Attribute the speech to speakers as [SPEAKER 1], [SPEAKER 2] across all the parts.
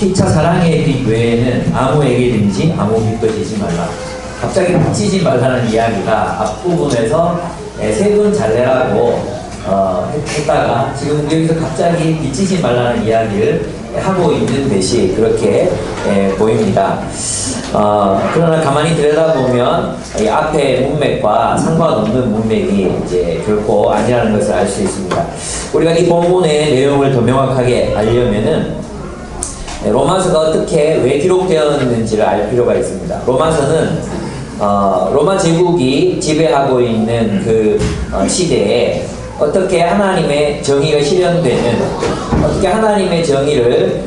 [SPEAKER 1] 피차 사랑의 빛 외에는 아무에게든지 아무 빛도 지지 말라. 갑자기 비치지 말라는 이야기가 앞부분에서 세금 잘 내라고 했다가 지금 여기서 갑자기 비치지 말라는 이야기를 하고 있는 듯이 그렇게 보입니다. 그러나 가만히 들여다보면 이 앞에 문맥과 상관없는 문맥이 이제 결코 아니라는 것을 알 수 있습니다. 우리가 이 본문의 내용을 더 명확하게 알려면은 로마서가 어떻게 왜 기록되었는지를 알 필요가 있습니다. 로마서는 로마 제국이 지배하고 있는 그 시대에 어떻게 하나님의 정의가 실현되는, 어떻게 하나님의 정의를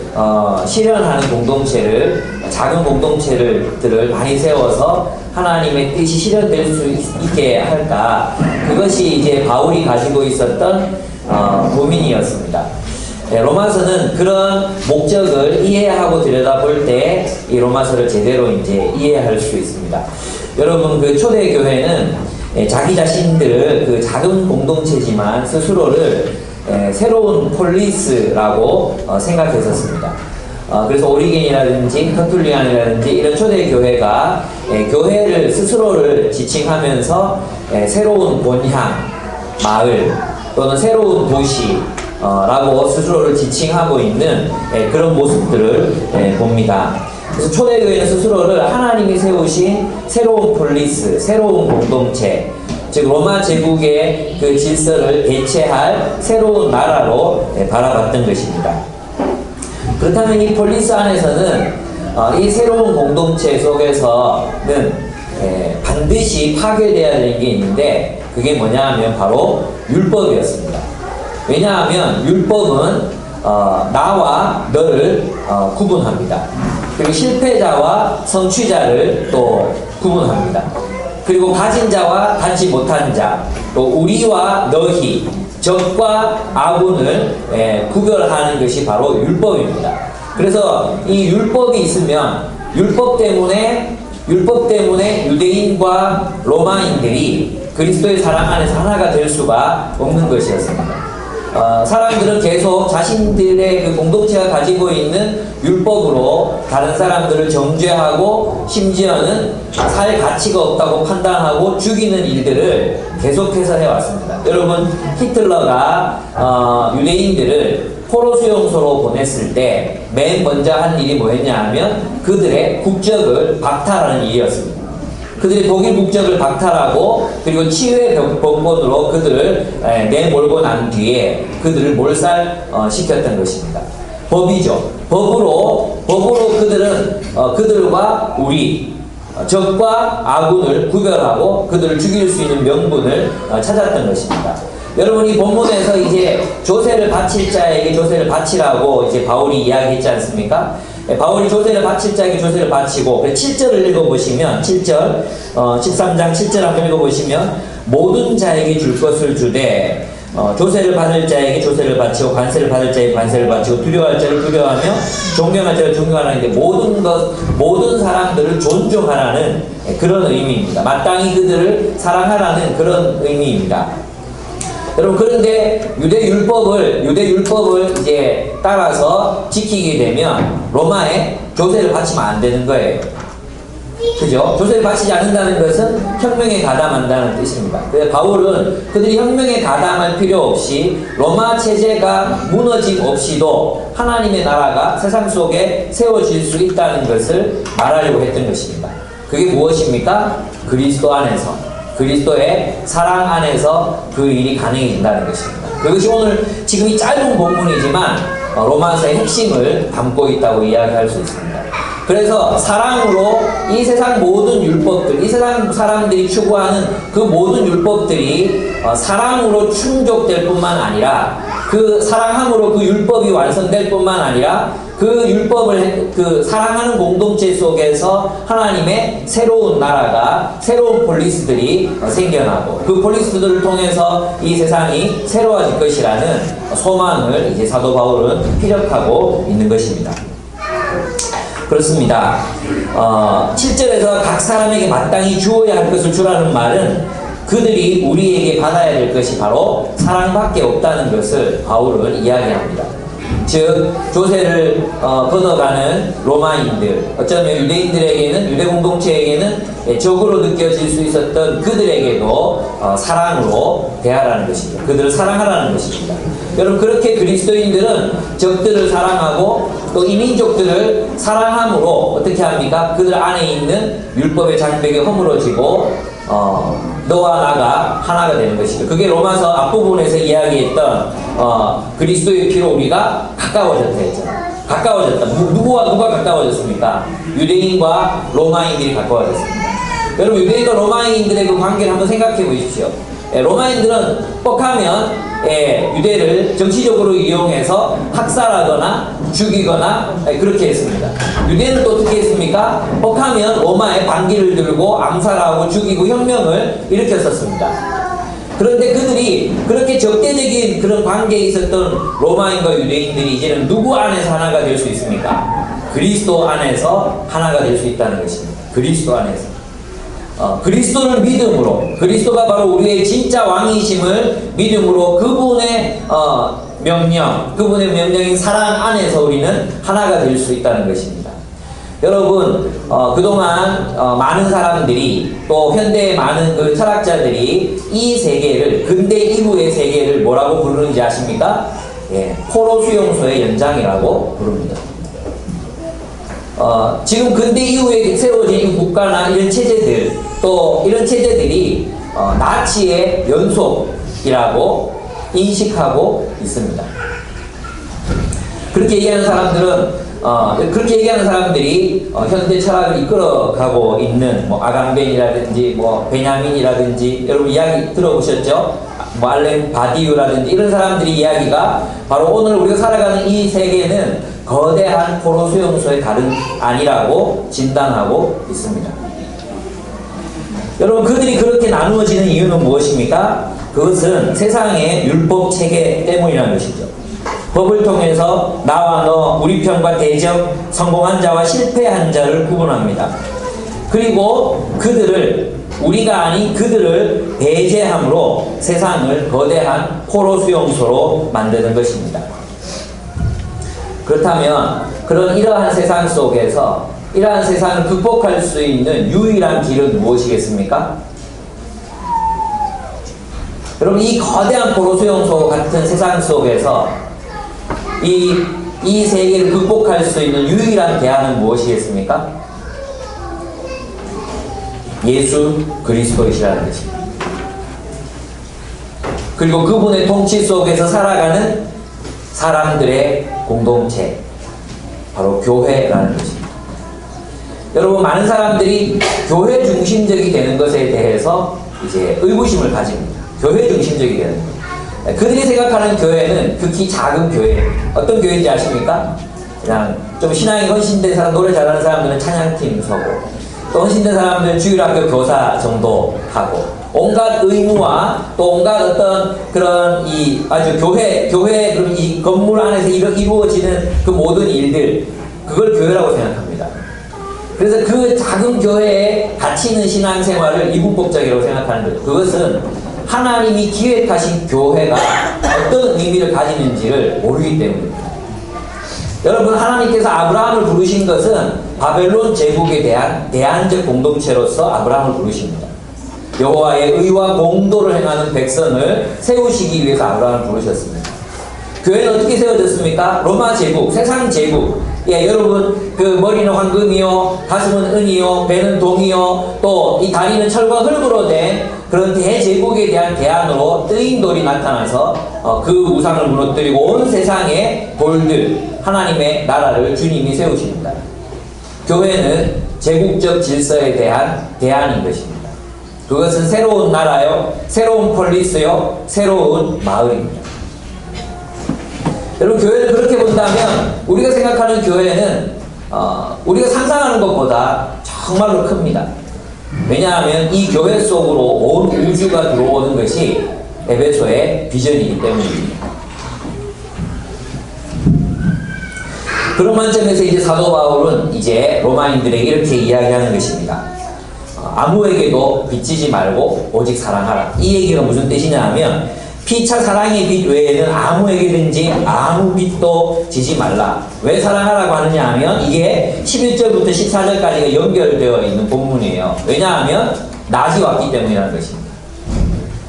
[SPEAKER 1] 실현하는 공동체를, 작은 공동체들을 많이 세워서 하나님의 뜻이 실현될 수 있게 할까, 그것이 이제 바울이 가지고 있었던 고민이었습니다. 로마서는 그런 목적을 이해하고 들여다볼 때 이 로마서를 제대로 이제 이해할 수 있습니다. 여러분, 그 초대교회는 자기 자신들을 그 작은 공동체지만 스스로를 새로운 폴리스라고 생각했었습니다. 그래서 오리겐이라든지 터툴리안이라든지 이런 초대교회가 교회를 스스로를 지칭하면서 새로운 본향, 마을 또는 새로운 도시 라고 스스로를 지칭하고 있는 그런 모습들을 봅니다. 그래서 초대교회는 스스로를 하나님이 세우신 새로운 폴리스, 새로운 공동체, 즉 로마 제국의 그 질서를 대체할 새로운 나라로 바라봤던 것입니다. 그렇다면 이 폴리스 안에서는 이 새로운 공동체 속에서는 반드시 파괴되어야 되는 게 있는데, 그게 뭐냐 하면 바로 율법이었습니다. 왜냐하면 율법은 나와 너를 구분합니다. 그리고 실패자와 성취자를 또 구분합니다. 그리고 가진 자와 갖지 못한 자, 또 우리와 너희, 적과 아군을 구별하는 것이 바로 율법입니다. 그래서 이 율법이 있으면 율법 때문에 유대인과 로마인들이 그리스도의 사랑 안에서 하나가 될 수가 없는 것이었습니다. 사람들은 계속 자신들의 그 공동체가 가지고 있는 율법으로 다른 사람들을 정죄하고 심지어는 살 가치가 없다고 판단하고 죽이는 일들을 계속해서 해왔습니다. 여러분, 히틀러가 유대인들을 포로 수용소로 보냈을 때 맨 먼저 한 일이 뭐였냐 하면 그들의 국적을 박탈하는 일이었습니다. 그들이 독일 국적을 박탈하고 그리고 치유의 법권으로 그들을 내몰고 난 뒤에 그들을 몰살시켰던 것입니다. 법이죠. 법으로 그들은 그들과 우리, 적과 아군을 구별하고 그들을 죽일 수 있는 명분을 찾았던 것입니다. 여러분, 이 본문에서 이제 조세를 바칠 자에게 조세를 바치라고 이제 바울이 이야기했지 않습니까? 바울이 조세를 바칠 자에게 조세를 바치고, 7절을 읽어보시면, 7절, 13장 7절 한번 읽어보시면, 모든 자에게 줄 것을 주되, 조세를 받을 자에게 조세를 바치고, 관세를 받을 자에게 관세를 바치고, 두려워할 자를 두려워하며, 존경할 자를 존경하라는데, 모든 사람들을 존중하라는 그런 의미입니다. 마땅히 그들을 사랑하라는 그런 의미입니다. 여러분, 그런데 유대 율법을 이제 따라서 지키게 되면 로마에 조세를 바치면 안 되는 거예요. 그죠? 조세를 바치지 않는다는 것은 혁명에 가담한다는 뜻입니다. 그래서 바울은 그들이 혁명에 가담할 필요 없이 로마 체제가 무너짐 없이도 하나님의 나라가 세상 속에 세워질 수 있다는 것을 말하려고 했던 것입니다. 그게 무엇입니까? 그리스도 안에서, 그리스도의 사랑 안에서 그 일이 가능해진다는 것입니다. 그것이 오늘 지금 이 짧은 본문이지만 로마서의 핵심을 담고 있다고 이야기할 수 있습니다. 그래서 사랑으로 이 세상 모든 율법들, 이 세상 사람들이 추구하는 그 모든 율법들이 사랑으로 충족될 뿐만 아니라, 그 사랑함으로 그 율법이 완성될 뿐만 아니라 그 율법을 사랑하는 공동체 속에서 하나님의 새로운 나라가, 새로운 폴리스들이 생겨나고 그 폴리스들을 통해서 이 세상이 새로워질 것이라는 소망을 이제 사도 바울은 피력하고 있는 것입니다. 그렇습니다. 7절에서 각 사람에게 마땅히 주어야 할 것을 주라는 말은 그들이 우리에게 받아야 될 것이 바로 사랑밖에 없다는 것을 바울은 이야기합니다. 즉 조세를 걷어가는 로마인들, 어쩌면 유대인들에게는, 유대 공동체에게는 적으로 느껴질 수 있었던 그들에게도 사랑으로 대하라는 것입니다. 그들을 사랑하라는 것입니다. 여러분, 그렇게 그리스도인들은 적들을 사랑하고 또 이민족들을 사랑함으로 어떻게 합니까? 그들 안에 있는 율법의 장벽이 허물어지고 너와 나가 하나가 되는 것이죠. 그게 로마서 앞부분에서 이야기했던 그리스도의 피로 우리가 가까워졌다 했잖아요. 가까워졌다. 누가 가까워졌습니까? 유대인과 로마인들이 가까워졌습니다. 여러분, 유대인과 로마인들의 그 관계를 한번 생각해 보십시오. 로마인들은 뻑하면 유대를 정치적으로 이용해서 학살하거나 죽이거나 그렇게 했습니다. 유대인은 또 어떻게 했습니까? 뻑하면 로마에 반기를 들고 암살하고 죽이고 혁명을 일으켰었습니다. 그런데 그들이 그렇게 적대적인 그런 관계에 있었던 로마인과 유대인들이 이제는 누구 안에서 하나가 될 수 있습니까? 그리스도 안에서 하나가 될 수 있다는 것입니다. 그리스도 안에서. 그리스도를 믿음으로, 그리스도가 바로 우리의 진짜 왕이심을 믿음으로 그분의 명령, 그분의 명령인 사랑 안에서 우리는 하나가 될 수 있다는 것입니다. 여러분, 그동안 많은 사람들이 또 현대의 많은 그 철학자들이 이 세계를, 근대 이후의 세계를 뭐라고 부르는지 아십니까? 포로 수용소의 연장이라고 부릅니다. 지금 근대 이후에 세워진 국가나 이런 체제들, 또 이런 체제들이 나치의 연속이라고 인식하고 있습니다. 그렇게 얘기하는 사람들이 현대 철학을 이끌어가고 있는 아감벤이라든지 베냐민이라든지 여러분 이야기 들어보셨죠? 알렌 바디유라든지 이런 사람들이 이야기가 바로 오늘 우리가 살아가는 이 세계는 거대한 포로 수용소의 다름 아니라고 진단하고 있습니다. 여러분, 그들이 그렇게 나누어지는 이유는 무엇입니까? 그것은 세상의 율법 체계 때문이라는 것이죠. 법을 통해서 나와 너, 우리 편과 대적, 성공한 자와 실패한 자를 구분합니다. 그리고 우리가 아닌 그들을 배제함으로 세상을 거대한 포로 수용소로 만드는 것입니다. 그렇다면 이러한 세상 속에서 이러한 세상을 극복할 수 있는 유일한 길은 무엇이겠습니까? 여러분, 이 거대한 포로 수용소 같은 세상 속에서 이 세계를 극복할 수 있는 유일한 대안은 무엇이겠습니까? 예수 그리스도이시라는 것입니다. 그리고 그분의 통치 속에서 살아가는 사람들의 공동체, 바로 교회라는 것입니다. 여러분, 많은 사람들이 교회 중심적이 되는 것에 대해서 이제 의구심을 가집니다. 교회 중심적이 되는 것. 그들이 생각하는 교회는 극히 작은 교회예요. 어떤 교회인지 아십니까? 그냥 좀 신앙이 헌신된 사람, 노래 잘하는 사람들은 찬양팀 서고, 또 헌신된 사람들은 주일학교 교사 정도 하고, 온갖 의무와 또 온갖 어떤 그런 교회 그럼 이 건물 안에서 이루어지는 그 모든 일들, 그걸 교회라고 생각합니다. 그래서 그 작은 교회에 갇혀 있는 신앙생활을 이분법적이라고 생각하는 거죠. 그것은 하나님이 기획하신 교회가 어떤 의미를 가지는지를 모르기 때문입니다. 여러분, 하나님께서 아브라함을 부르신 것은 바벨론 제국에 대한 대안적 공동체로서 아브라함을 부르십니다. 여호와의 의와 공도를 행하는 백성을 세우시기 위해서 아브라함을 부르셨습니다. 교회는 어떻게 세워졌습니까? 로마 제국, 세상 제국. 여러분, 그 머리는 황금이요, 가슴은 은이요, 배는 동이요, 또 이 다리는 철과 흙으로 된 그런 대제국에 대한 대안으로 뜨인 돌이 나타나서 그 우상을 무너뜨리고 온 세상의 돌들, 하나님의 나라를 주님이 세우십니다. 교회는 제국적 질서에 대한 대안인 것입니다. 그것은 새로운 나라요, 새로운 폴리스요, 새로운 마을입니다. 여러분, 교회를 그렇게 본다면 우리가 생각하는 교회는 우리가 상상하는 것보다 정말로 큽니다. 왜냐하면 이 교회 속으로 온 우주가 들어오는 것이 에베소의 비전이기 때문입니다. 그런 관점에서 이제 사도 바울은 이제 로마인들에게 이렇게 이야기하는 것입니다. 아무에게도 빚지지 말고 오직 사랑하라. 이 얘기가 무슨 뜻이냐 하면 피차 사랑의 빛 외에는 아무에게든지 아무 빛도 지지 말라. 왜 사랑하라고 하느냐 하면 이게 11절부터 14절까지가 연결되어 있는 본문이에요. 왜냐하면 낮이 왔기 때문이라는 것입니다.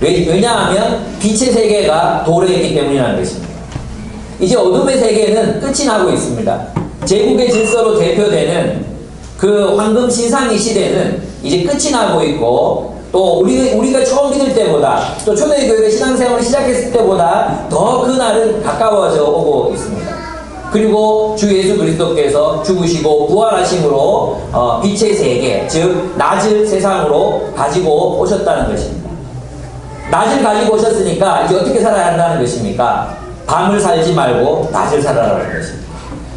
[SPEAKER 1] 왜냐하면 빛의 세계가 도래했기 때문이라는 것입니다. 이제 어둠의 세계는 끝이 나고 있습니다. 제국의 질서로 대표되는 그 황금 신상의 시대는 이제 끝이 나고 있고, 또 우리가 처음 믿을 때보다, 또 초대교회가 신앙생활을 시작했을 때보다 더 그날은 가까워져 오고 있습니다. 그리고 주 예수 그리스도께서 죽으시고 부활하심으로 빛의 세계, 즉 낮을 세상으로 가지고 오셨다는 것입니다. 낮을 가지고 오셨으니까 이제 어떻게 살아야 한다는 것입니까? 밤을 살지 말고 낮을 살아라는 것입니다.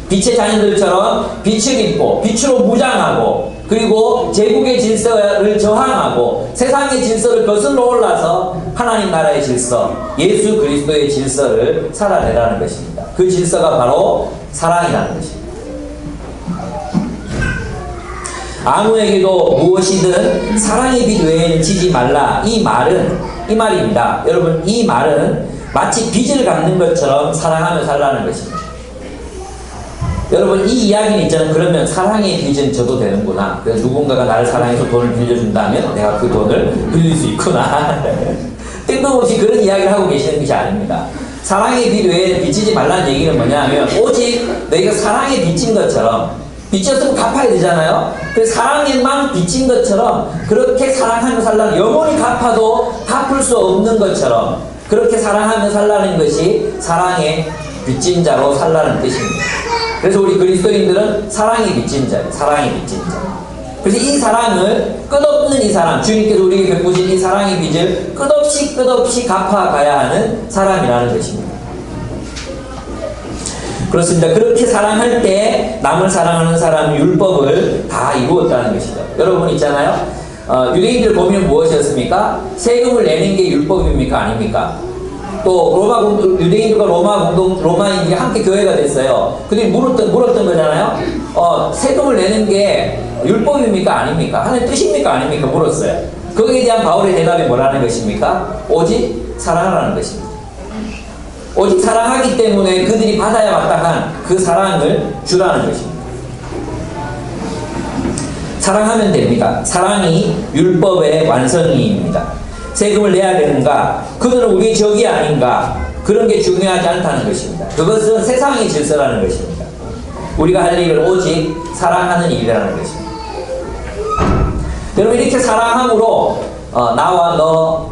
[SPEAKER 1] 빛의 자녀들처럼 빛을 입고 빛으로 무장하고, 그리고 제국의 질서를 저항하고 세상의 질서를 거슬러 올라서 하나님 나라의 질서, 예수 그리스도의 질서를 살아내라는 것입니다. 그 질서가 바로 사랑이라는 것입니다. 아무에게도 무엇이든 사랑의 빛 외에는 지지 말라. 이 말입니다. 여러분, 이 말은 마치 빚을 갚는 것처럼 사랑하며 살라는 것입니다. 여러분, 이 이야기는 있잖아요. 그러면 사랑의 빚은 져도 되는구나. 그래서 누군가가 나를 사랑해서 돈을 빌려준다면 내가 그 돈을 빌릴 수 있구나. 뜬금없이 그런 이야기를 하고 계시는 것이 아닙니다. 사랑의 빚 외에는 빚지지 말라는 얘기는 뭐냐 하면, 오직 너희가 사랑에 빚진 것처럼, 빚졌으면 갚아야 되잖아요. 그래서 사랑에만 빚진 것처럼 그렇게 사랑하며 살라는, 영원히 갚아도 갚을 수 없는 것처럼 그렇게 사랑하며 살라는 것이 사랑의 빚진 자로 살라는 뜻입니다. 그래서 우리 그리스도인들은 사랑이 빚진 자예요. 사랑이 빚진 자. 그래서 이 사랑을, 끝없는 이 사랑, 주님께서 우리에게 베푸신 이 사랑의 빚을 끝없이 갚아가야 하는 사람이라는 것입니다. 그렇습니다. 그렇게 사랑할 때 남을 사랑하는 사람은 율법을 다 이루었다는 것이죠. 여러분 있잖아요. 유대인들 고민은 무엇이었습니까? 세금을 내는 게 율법입니까? 아닙니까? 또 유대인들과 로마인들이 함께 교회가 됐어요. 그들이 물었던 거잖아요. 세금을 내는 게 율법입니까? 아닙니까? 하나님 뜻입니까? 아닙니까? 물었어요. 거기에 대한 바울의 대답이 뭐라는 것입니까? 오직 사랑하라는 것입니다. 오직 사랑하기 때문에 그들이 받아야 마땅한 그 사랑을 주라는 것입니다. 사랑하면 됩니다. 사랑이 율법의 완성이입니다. 세금을 내야 되는가? 그들은 우리의 적이 아닌가? 그런 게 중요하지 않다는 것입니다. 그것은 세상의 질서라는 것입니다. 우리가 할 일은 오직 사랑하는 일이라는 것입니다. 여러분, 이렇게 사랑함으로 나와 너,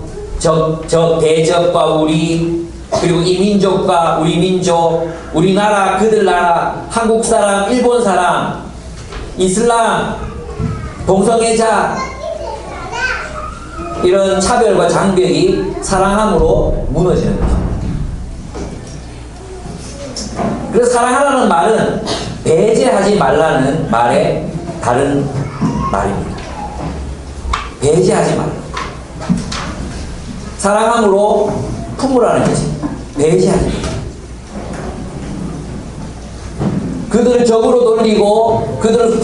[SPEAKER 1] 대적과 우리, 그리고 이 민족과 우리 민족, 우리나라, 그들 나라, 한국 사람, 일본 사람, 이슬람, 동성애자, 이런 차별과 장벽이 사랑함으로 무너지는 것입니다. 그래서 사랑하라는 말은 배제하지 말라는 말의 다른 말입니다. 배제하지 말라. 사랑함으로 품으라는 것입니다. 배제하지 말라. 그들을 적으로 돌리고 그들을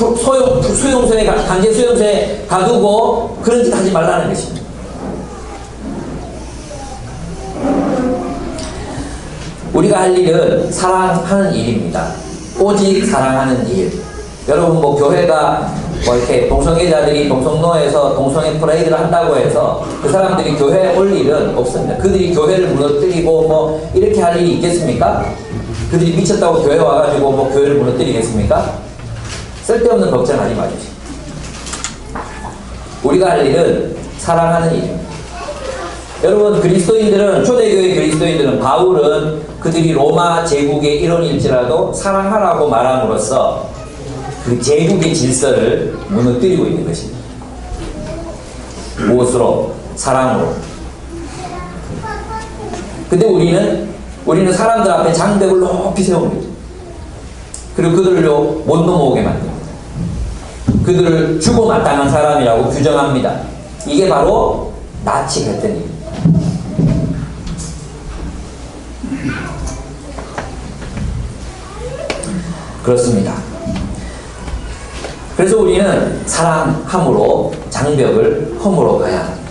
[SPEAKER 1] 수용소에 강제 수용소에 가두고 그런 짓 하지 말라는 것입니다. 우리가 할 일은 사랑하는 일입니다. 오직 사랑하는 일. 여러분, 교회가 이렇게 동성애자들이 동성로에서 동성애 프레이드를 한다고 해서 그 사람들이 교회에 올 일은 없습니다. 그들이 교회를 무너뜨리고 이렇게 할 일이 있겠습니까? 그들이 미쳤다고 교회 와가지고 교회를 무너뜨리겠습니까? 쓸데없는 걱정하지 마십시오. 우리가 할 일은 사랑하는 일입니다. 여러분, 그리스도인들은, 초대교회 그리스도인들은, 바울은 그들이 로마 제국의 일원일지라도 사랑하라고 말함으로써 그 제국의 질서를 무너뜨리고 있는 것입니다. 무엇으로? 사랑으로. 근데 우리는 사람들 앞에 장벽을 높이 세웁니다. 그리고 그들을 못 넘어오게 만듭니다. 그들을 주고 마땅한 사람이라고 규정합니다. 이게 바로 나치 갈등입니다. 그렇습니다. 그래서 우리는 사랑함으로 장벽을 허물어 가야 합니다.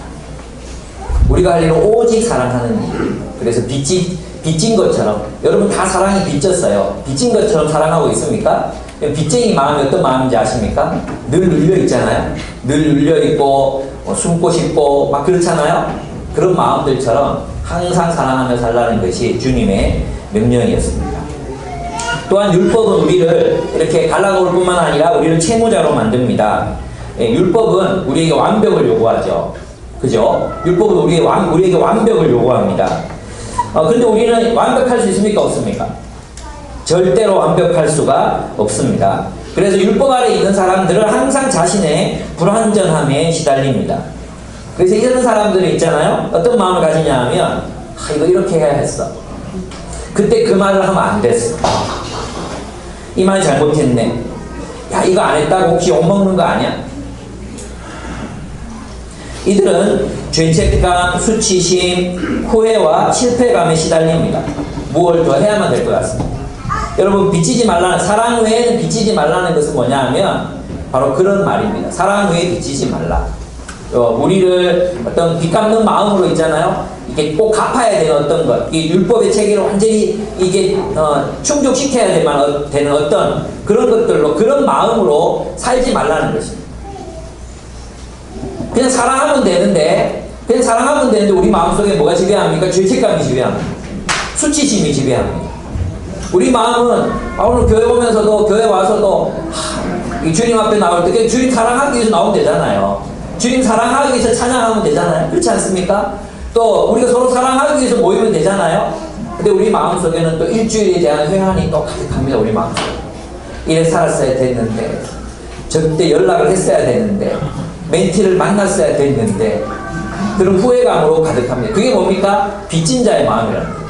[SPEAKER 1] 우리가 할 일은 오직 사랑하는 일. 그래서 빚진 것처럼, 여러분 다 사랑이 빚졌어요. 빚진 것처럼 사랑하고 있습니까? 빚쟁이 마음이 어떤 마음인지 아십니까? 늘 눌려 있잖아요. 늘 눌려 있고 숨고 싶고 막 그렇잖아요. 그런 마음들처럼 항상 사랑하며 살라는 것이 주님의 명령이었습니다. 또한 율법은 우리를 이렇게 갈라놓을 뿐만 아니라 우리를 채무자로 만듭니다. 율법은 우리에게 완벽을 요구하죠. 그죠? 율법은 우리에게 완벽을 요구합니다. 그런데 우리는 완벽할 수 있습니까? 없습니까? 절대로 완벽할 수가 없습니다. 그래서 율법 아래 있는 사람들은 항상 자신의 불완전함에 시달립니다. 그래서 이런 사람들이 있잖아요. 어떤 마음을 가지냐 하면 이거 이렇게 해야 했어. 그때 그 말을 하면 안 됐어. 이 말이 잘못했네. 야, 이거 안 했다고 혹시 욕먹는 거 아니야? 이들은 죄책감, 수치심, 후회와 실패감에 시달립니다. 무엇을 더 해야만 될 것 같습니다. 여러분, 빚지지 말라는, 사랑 외에는 빚지지 말라는 것은 뭐냐 하면 바로 그런 말입니다. 사랑 외에 빚지지 말라. 우리를 어떤 빚 갚는 마음으로 있잖아요. 이게 꼭 갚아야 되는 어떤 것, 이 율법의 체계를 완전히 이게 충족시켜야 되는 어떤 그런 것들로, 그런 마음으로 살지 말라는 것입니다. 그냥 사랑하면 되는데 우리 마음속에 뭐가 지배합니까? 죄책감이 지배합니다. 수치심이 지배합니다. 우리 마음은 오늘 교회 오면서도, 교회 와서도 이 주님 앞에 나올 때 주님 사랑하기 위해서 나오면 되잖아요. 주님 사랑하기 위해서 찬양하면 되잖아요. 그렇지 않습니까? 또 우리가 서로 사랑하기 위해서 모이면 되잖아요. 근데 우리 마음속에는 또 일주일에 대한 회한이 또 가득합니다. 우리 마음속에. 이래 살았어야 됐는데, 저때 연락을 했어야 되는데, 멘티를 만났어야 됐는데, 그런 후회감으로 가득합니다. 그게 뭡니까? 빚진 자의 마음이라는 거예요.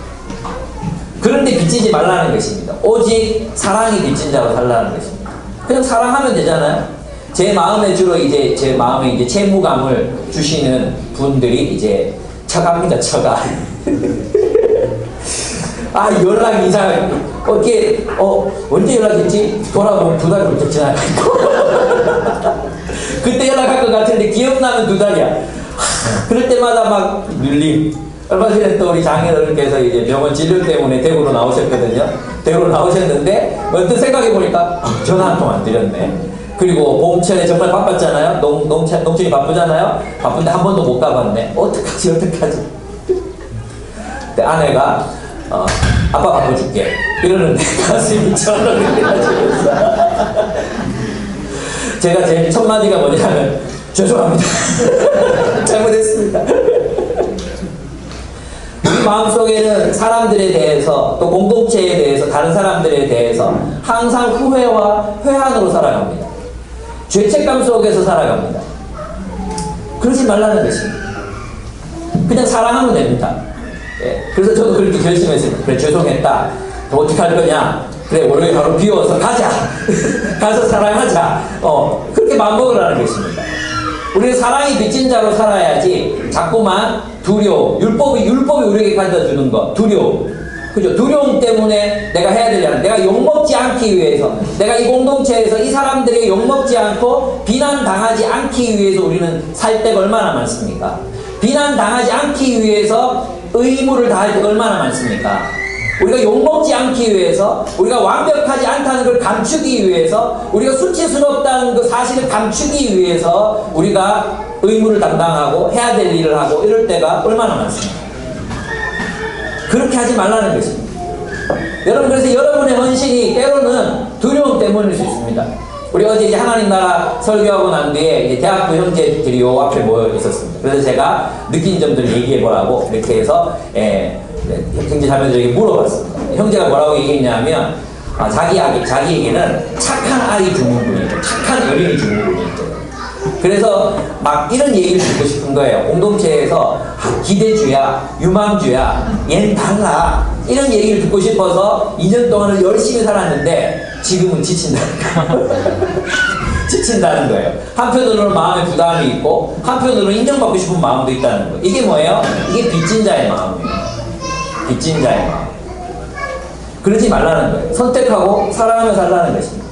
[SPEAKER 1] 그런데 빚지지 말라는 것입니다. 오직 사랑이 빚진 자로 살라는 것입니다. 그냥 사랑하면 되잖아요. 제 마음에 주로 제 마음에 채무감을 주시는 분들이 이제 처가입니다. 처가. 연락 이상, 언제 연락했지? 돌아보면 2달 부터 지나가고. 그때 연락할 것 같은데 기억나면 2달이야. 그럴 때마다 막 눌림. 얼마 전에 또 우리 장인어른께서 이제 병원 진료 때문에 대구로 나오셨거든요. 대구로 나오셨는데, 언뜻 생각해보니까 전화 한 통 안 드렸네. 그리고 봄철에 정말 바빴잖아요. 농촌이 바쁘잖아요. 바쁜데 한 번도 못 가봤네. 어떡하지. 근데 아내가, 아빠 바꿔줄게. 이러는데 가슴이 철렁해가지고. 제가 제일 첫 마디가 뭐냐면, 죄송합니다. 잘못했습니다. 우리 마음속에는 사람들에 대해서, 또 공동체에 대해서, 다른 사람들에 대해서 항상 후회와 회한으로 살아갑니다. 죄책감 속에서 살아갑니다. 그러지 말라는 것입니다. 그냥 사랑하면 됩니다. 그래서 저도 그렇게 결심했습니다. 그래, 죄송했다. 또 어떻게 할 거냐? 그래, 월요일 바로 비워서 가자. 가서 사랑하자. 그렇게 마음먹으라는 것입니다. 우리는 사랑이 빚진 자로 살아야지 자꾸만 두려움, 율법이 우리에게 가져주는 것, 두려움. 그죠? 두려움 때문에 내가 해야 되려는, 내가 욕먹지 않기 위해서, 내가 이 공동체에서 이 사람들에게 욕먹지 않고 비난당하지 않기 위해서 우리는 살 때가 얼마나 많습니까? 비난당하지 않기 위해서 의무를 다할 때가 얼마나 많습니까? 우리가 욕먹지 않기 위해서, 우리가 완벽하지 않다는 걸 감추기 위해서, 우리가 수치스럽다는 그 사실을 감추기 위해서 우리가 의무를 담당하고 해야 될 일을 하고 이럴 때가 얼마나 많습니까? 그렇게 하지 말라는 것입니다. 여러분, 그래서 여러분의 헌신이 때로는 두려움 때문일 수 있습니다. 우리 어제 이제 하나님 나라 설교하고 난 뒤에 이제 대학부 형제들이 요 앞에 모여 있었습니다. 그래서 제가 느낀 점들을 얘기해 보라고 이렇게 해서 형제 자매들에게 물어봤습니다. 형제가 뭐라고 얘기했냐면 자기에게는 착한 아이 주문군이고 착한 어린이 주문군이죠. 그래서 막 이런 얘기를 듣고 싶은 거예요. 공동체에서 기대주야, 유망주야, 얘는 달라, 이런 얘기를 듣고 싶어서 2년 동안을 열심히 살았는데 지금은 지친다는 거예요. 한편으로는 마음에 부담이 있고 한편으로는 인정받고 싶은 마음도 있다는 거예요. 이게 뭐예요? 이게 빚진 자의 마음이에요. 빚진 자의 마음. 그러지 말라는 거예요. 선택하고 사랑하며 살라는 것입니다.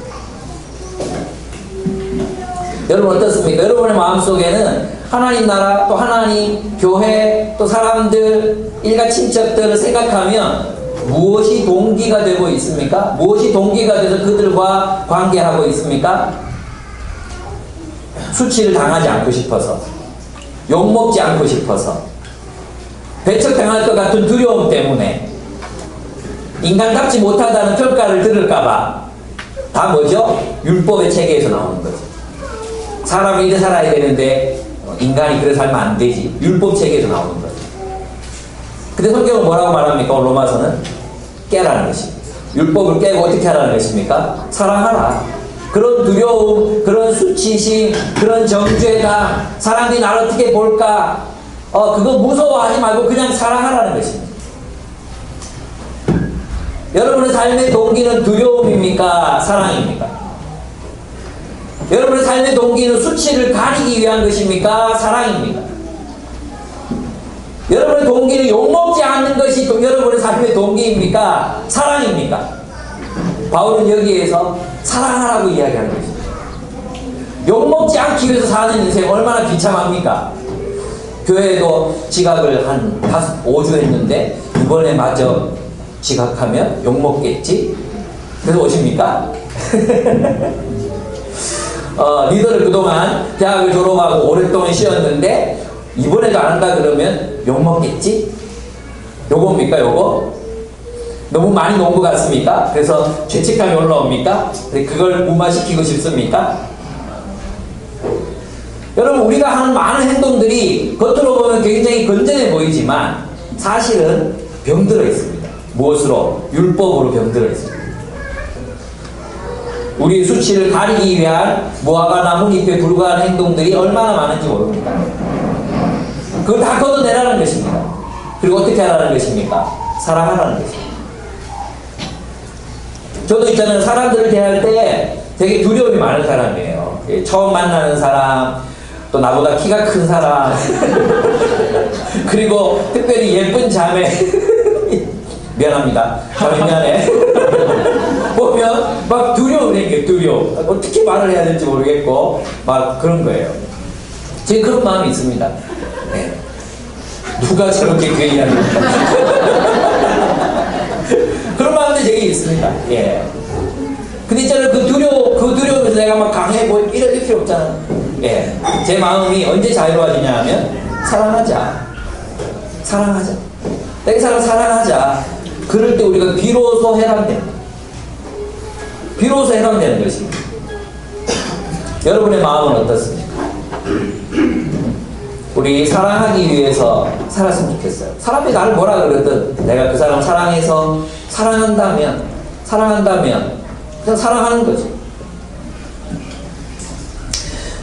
[SPEAKER 1] 여러분 어떻습니까? 여러분의 마음속에는 하나님 나라, 또 하나님, 교회, 또 사람들, 일가 친척들을 생각하면 무엇이 동기가 되고 있습니까? 무엇이 동기가 돼서 그들과 관계하고 있습니까? 수치를 당하지 않고 싶어서, 욕먹지 않고 싶어서, 배척당할 것 같은 두려움 때문에, 인간답지 못하다는 평가를 들을까봐, 다 뭐죠? 율법의 체계에서 나오는 거죠. 사람이 이래 살아야 되는데 인간이 그래 살면 안 되지. 율법 체계에서 나오는 거죠. 근데 성경은 뭐라고 말합니까? 로마서는 깨라는 것입니다. 율법을 깨고 어떻게 하라는 것입니까? 사랑하라. 그런 두려움, 그런 수치심, 그런 정죄감, 사람들이 나를 어떻게 볼까? 그거 무서워하지 말고 그냥 사랑하라는 것입니다. 여러분의 삶의 동기는 두려움입니까? 사랑입니까? 여러분의 삶의 동기는 수치를 가리기 위한 것입니까? 사랑입니까? 여러분의 동기는 욕먹지 않는 것이 여러분의 삶의 동기입니까? 사랑입니까? 바울은 여기에서 사랑하라고 이야기하는 것입니다. 욕먹지 않기 위해서 사는 인생 얼마나 비참합니까? 교회에도 지각을 한 5주 했는데 이번에 마저 지각하면 욕먹겠지? 그래서 오십니까? 리더를 그동안 대학을 졸업하고 오랫동안 쉬었는데 이번에도 안 한다 그러면 욕먹겠지? 요겁니까 요거? 너무 많이 논 것 같습니까? 그래서 죄책감이 올라옵니까? 그걸 무마시키고 싶습니까? 여러분 우리가 하는 많은 행동들이 겉으로 보면 굉장히 건전해 보이지만 사실은 병들어 있습니다. 무엇으로? 율법으로 병들어 있습니다. 우리 수치를 가리기 위한 무화과 나뭇잎에 불과한 행동들이 얼마나 많은지 모릅니다. 그걸 다 걷어내라는 것입니다. 그리고 어떻게 하라는 것입니까? 사랑하라는 것입니다. 저도 있잖아요. 사람들을 대할 때 되게 두려움이 많은 사람이에요. 처음 만나는 사람, 또 나보다 키가 큰 사람, 그리고 특별히 예쁜 자매. 미안합니다. 미안해. 보면 막 두려움이 생겨요. 두려움. 어떻게 말을 해야 될지 모르겠고 막 그런 거예요. 제 그런 마음이 있습니다. 네. 누가 저렇게 괜히합니까? 그런 마음도 되게 있습니다. 예. 근데 있잖아요. 그 두려움에서 내가 막 강해 보이 이럴 필요 없잖아요. 예. 제 마음이 언제 자유로워지냐 하면 사랑하자. 사랑하자. 내가 사람 사랑하자. 그럴 때 우리가 비로소 해방됩니다. 비로소 해방되는 것입니다. 여러분의 마음은 어떻습니까? 우리 사랑하기 위해서 살았으면 좋겠어요. 사람들이 나를 뭐라 그러든 내가 그 사람 사랑해서 사랑한다면 그냥 사랑하는 거죠.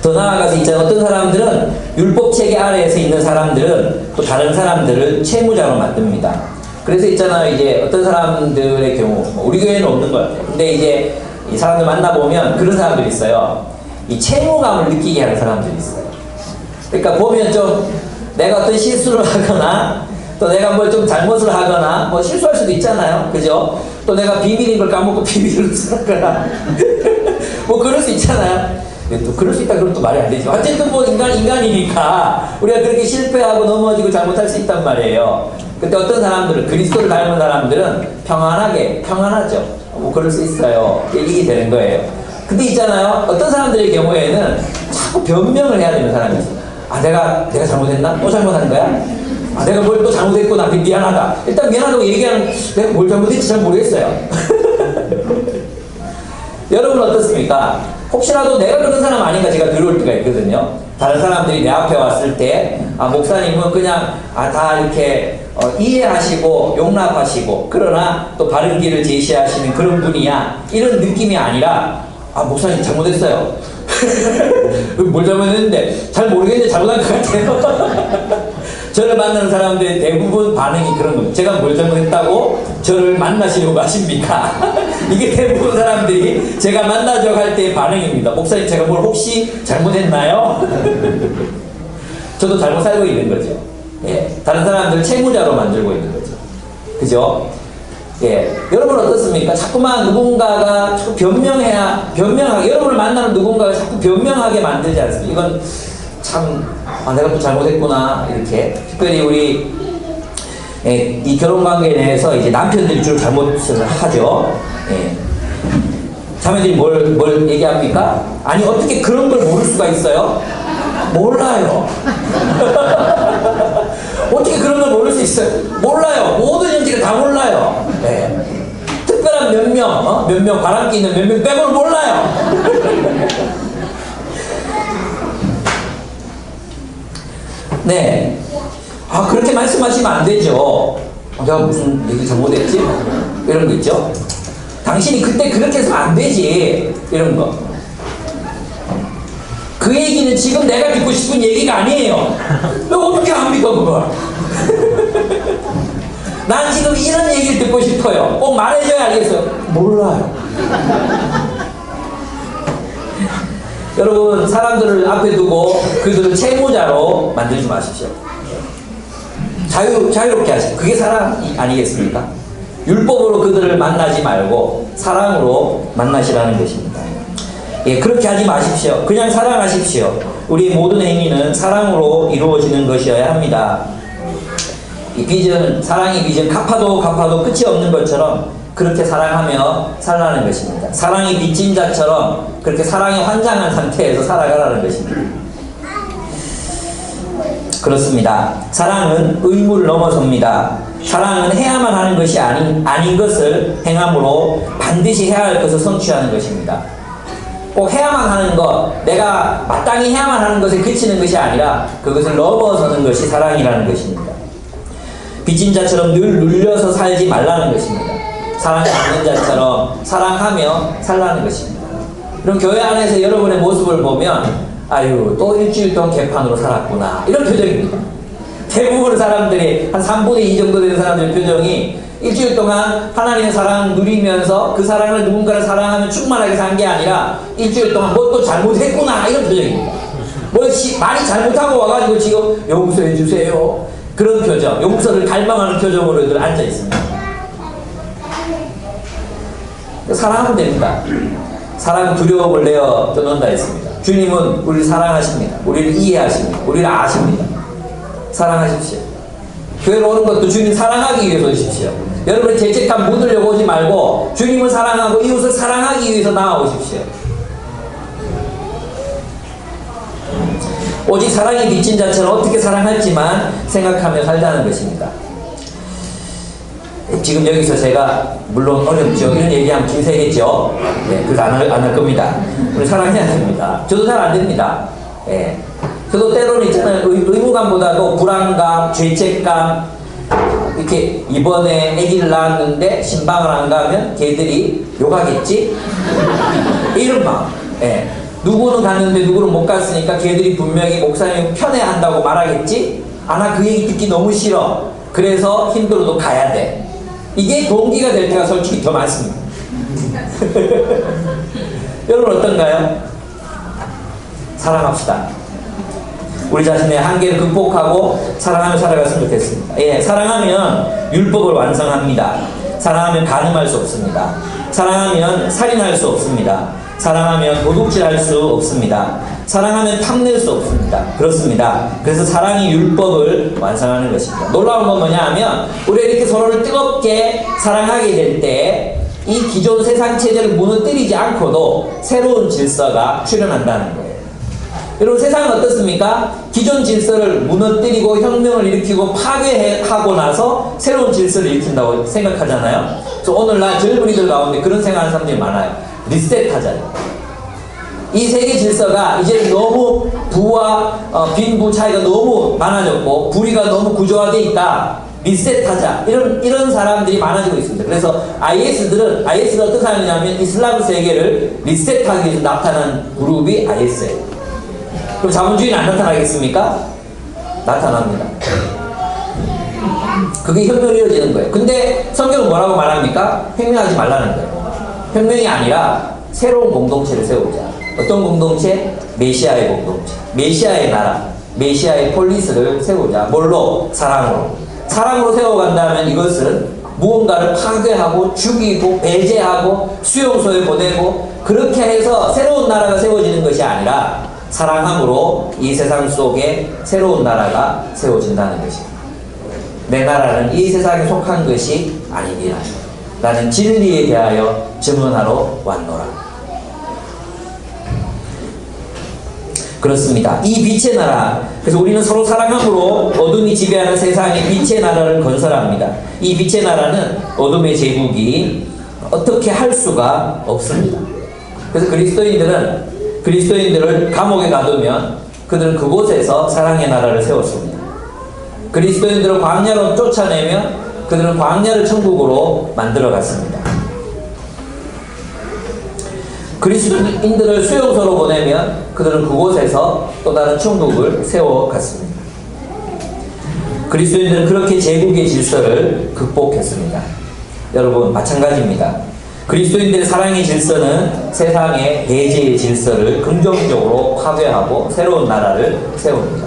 [SPEAKER 1] 더 나아가서 있잖아요. 어떤 사람들은 율법 체계 아래에서 있는 사람들은 또 다른 사람들을 채무자로 만듭니다. 그래서 있잖아요. 이제 어떤 사람들의 경우 우리 교회는 없는 것 같아요. 근데 이제 이 사람들 만나보면 그런 사람들이 있어요. 이 채무감을 느끼게 하는 사람들이 있어요. 그러니까 보면 좀 내가 어떤 실수를 하거나 또 내가 뭘 좀 잘못을 하거나 뭐 실수할 수도 있잖아요. 그죠? 또 내가 비밀인 걸 까먹고 비밀을 쓰거나 뭐 그럴 수 있잖아요. 또 그럴 수 있다 그러면 또 말이 안 되죠. 어쨌든 뭐 인간이니까 우리가 그렇게 실패하고 넘어지고 잘못할 수 있단 말이에요. 근데 어떤 사람들은 그리스도를 닮은 사람들은 평안하죠. 뭐 그럴 수 있어요. 이게 되는 거예요. 근데 있잖아요. 어떤 사람들의 경우에는 자꾸 변명을 해야 되는 사람이 있어요. 내가 잘못했나? 또 잘못한 거야? 내가 뭘 또 잘못했구나. 미안하다. 일단 미안하다고 얘기하는 내가 뭘 잘못했지 잘 모르겠어요. 여러분 어떻습니까? 혹시라도 내가 그런 사람 아닌가 제가 들어올 때가 있거든요. 다른 사람들이 내 앞에 왔을 때 목사님은 그냥 다 이렇게 이해하시고 용납하시고 그러나 또 바른 길을 제시하시는 그런 분이야 이런 느낌이 아니라 목사님 잘못했어요. 뭘 잘못했는데 잘 모르겠는데 잘못한 것 같아요. 저를 만나는 사람들의 대부분 반응이 그런 겁니다. 제가 뭘 잘못했다고 저를 만나시려고 하십니까? 이게 대부분 사람들이 제가 만나자고 할 때의 반응입니다. 목사님 제가 뭘 혹시 잘못했나요? 저도 잘못 살고 있는 거죠. 예, 다른 사람들 채무자로 만들고 있는 거죠. 그죠? 예, 여러분 어떻습니까? 자꾸만 누군가가 자꾸 변명하게, 여러분을 만나는 누군가가 자꾸 변명하게 만들지 않습니까? 이건 참, 내가 또 잘못했구나, 이렇게. 특별히 우리, 예, 이 결혼 관계에 대해서 이제 남편들이 주로 잘못을 하죠. 예. 자매들이 뭘 얘기합니까? 아니, 어떻게 그런 걸 모를 수가 있어요? 몰라요. 어떻게 그런 걸 모를 수 있어요? 몰라요. 모든 형제가 다 몰라요. 네. 특별한 몇 명, 바람기 있는 몇 명 빼고는 몰라요. 네. 그렇게 말씀하시면 안 되죠. 내가 무슨 얘기 잘못했지? 이런 거 있죠? 당신이 그때 그렇게 해서 안 되지. 이런 거. 그 얘기는 지금 내가 듣고 싶은 얘기가 아니에요. 왜 어떻게 합니까, 그걸? 난 지금 이런 얘기를 듣고 싶어요. 꼭 말해줘야 알겠어요. 몰라요. 여러분, 사람들을 앞에 두고 그들을 채무자로 만들지 마십시오. 자유롭게 하십시오. 그게 사랑이 아니겠습니까? 율법으로 그들을 만나지 말고 사랑으로 만나시라는 것입니다. 예, 그렇게 하지 마십시오. 그냥 사랑하십시오. 우리의 모든 행위는 사랑으로 이루어지는 것이어야 합니다. 이 빚은, 사랑의 빚은 갚아도 끝이 없는 것처럼 그렇게 사랑하며 살라는 것입니다. 사랑이 빚진 자처럼 그렇게 사랑에 환장한 상태에서 살아가라는 것입니다. 그렇습니다. 사랑은 의무를 넘어섭니다. 사랑은 해야만 하는 것이 아닌 것을 행함으로 반드시 해야 할 것을 성취하는 것입니다. 꼭 해야만 하는 것, 내가 마땅히 해야만 하는 것에 그치는 것이 아니라 그것을 넘어서는 것이 사랑이라는 것입니다. 빚진 자처럼 늘 눌려서 살지 말라는 것입니다. 사랑이 없는 자처럼 사랑하며 살라는 것입니다. 그럼 교회 안에서 여러분의 모습을 보면 아유, 또 일주일 동안 개판으로 살았구나, 이런 표정입니다. 대부분의 사람들이 한 3분의 2 정도 되는 사람들의 표정이 일주일 동안 하나님의 사랑을 누리면서 그 사랑을 누군가를 사랑하면 충만하게 산 게 아니라 일주일 동안 뭐 또 잘못했구나, 이런 표정입니다. 많이 잘못하고 와가지고 지금 용서해 주세요, 그런 표정, 용서를 갈망하는 표정으로들 앉아 있습니다. 사랑하면 됩니다. 사랑은 두려움을 내어 떠난다 했습니다. 주님은 우리를 사랑하십니다. 우리를 이해하십니다. 우리를 아십니다. 사랑하십시오. 교회로 오는 것도 주님 사랑하기 위해서 오십시오. 여러분의 죄책감 묻으려고 오지 말고 주님을 사랑하고 이웃을 사랑하기 위해서 나아오십시오. 오직 사랑이 빚진 자처럼 어떻게 사랑할지만 생각하며 살자는 것입니다. 지금 여기서 제가 물론 어렵죠. 이런 얘기하면 김새겠죠. 네, 그래서 안 할 겁니다. 우리 사랑해야 됩니다. 저도 잘 안 됩니다. 예. 저도 때로는 있잖아요. 의무감보다도 불안감, 죄책감, 이렇게 이번에 아기를 낳았는데 신방을 안 가면 걔들이 욕하겠지? 이런 마음. 예. 누구는 갔는데 누구는 못 갔으니까 걔들이 분명히 목사님 편애한다고 말하겠지? 나 그 얘기 듣기 너무 싫어. 그래서 힘들어도 가야 돼. 이게 동기가 될 때가 솔직히 더 많습니다. 여러분 어떤가요? 사랑합시다. 우리 자신의 한계를 극복하고 사랑하며 살아갔으면 좋겠습니다. 예, 사랑하면 율법을 완성합니다. 사랑하면 간음할 수 없습니다. 사랑하면 살인할 수 없습니다. 사랑하면 도둑질할 수 없습니다. 사랑하면 탐낼 수 없습니다. 그렇습니다. 그래서 사랑이 율법을 완성하는 것입니다. 놀라운 건 뭐냐 하면 우리가 이렇게 서로를 뜨겁게 사랑하게 될 때 이 기존 세상 체제를 무너뜨리지 않고도 새로운 질서가 출현한다는 거예요. 여러분, 세상은 어떻습니까? 기존 질서를 무너뜨리고 혁명을 일으키고 파괴하고 나서 새로운 질서를 일으킨다고 생각하잖아요. 그래서 오늘날 젊은이들 가운데 그런 생각하는 사람들이 많아요. 리셋하잖아요. 이 세계 질서가 이제 너무 부와 빈부 차이가 너무 많아졌고 불의가 너무 구조화되어 있다. 리셋하자. 이런 사람들이 많아지고 있습니다. 그래서 IS가 어떤 사람이냐면 이슬람 세계를 리셋하기 위해서 나타난 그룹이 IS예요. 그럼 자본주의는 안 나타나겠습니까? 나타납니다. 그게 혁명이 이루어지는 거예요. 근데 성경은 뭐라고 말합니까? 혁명하지 말라는 거예요. 혁명이 아니라 새로운 공동체를 세우자. 어떤 공동체? 메시아의 공동체. 메시아의 나라. 메시아의 폴리스를 세우자. 뭘로? 사랑으로. 사랑으로 세워간다면 이것은 무언가를 파괴하고 죽이고 배제하고 수용소에 보내고 그렇게 해서 새로운 나라가 세워지는 것이 아니라 사랑함으로 이 세상 속에 새로운 나라가 세워진다는 것입니다. 내 나라는 이 세상에 속한 것이 아니니라. 나는 진리에 대하여 증언하러 왔노라. 그렇습니다. 이 빛의 나라, 그래서 우리는 서로 사랑함으로 어둠이 지배하는 세상에 빛의 나라를 건설합니다. 이 빛의 나라는 어둠의 제국이 어떻게 할 수가 없습니다. 그래서 그리스도인들을 감옥에 가두면 그들은 그곳에서 사랑의 나라를 세웠습니다. 그리스도인들을 광야로 쫓아내면 그들은 광야를 천국으로 만들어갔습니다. 그리스도인들을 수용소로 보내면 그들은 그곳에서 또 다른 천국을 세워갔습니다. 그리스도인들은 그렇게 제국의 질서를 극복했습니다. 여러분 마찬가지입니다. 그리스도인들의 사랑의 질서는 세상의 배제의 질서를 긍정적으로 파괴하고 새로운 나라를 세웁니다.